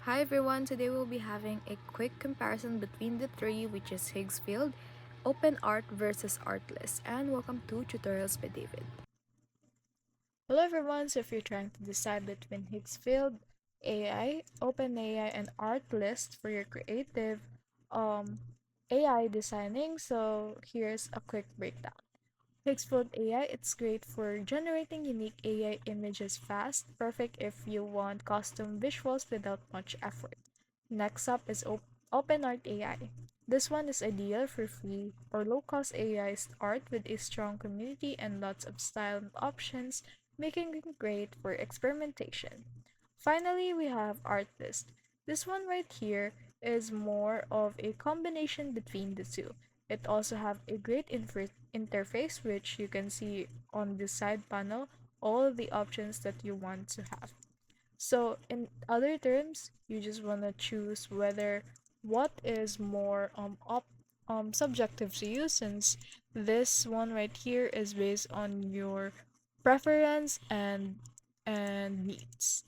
Hi everyone, today we'll be having a quick comparison between the three, which is Higgsfield, OpenArt versus Artlist, and welcome to Tutorials by David. Hello everyone, so if you're trying to decide between Higgsfield AI, OpenAI, and Artlist for your creative um, AI designing, so here's a quick breakdown. Higgsfield AI, it's great for generating unique AI images fast, perfect if you want custom visuals without much effort. Next up is OpenArt AI. This one is ideal for free or low-cost AI art with a strong community and lots of style options, making it great for experimentation. Finally, we have Artlist. This one right here is more of a combination between the two. It also have a great interface which you can see on the side panel all the options that you want to have. So in other terms, you just want to choose whether what is more subjective to you, since this one right here is based on your preference and needs.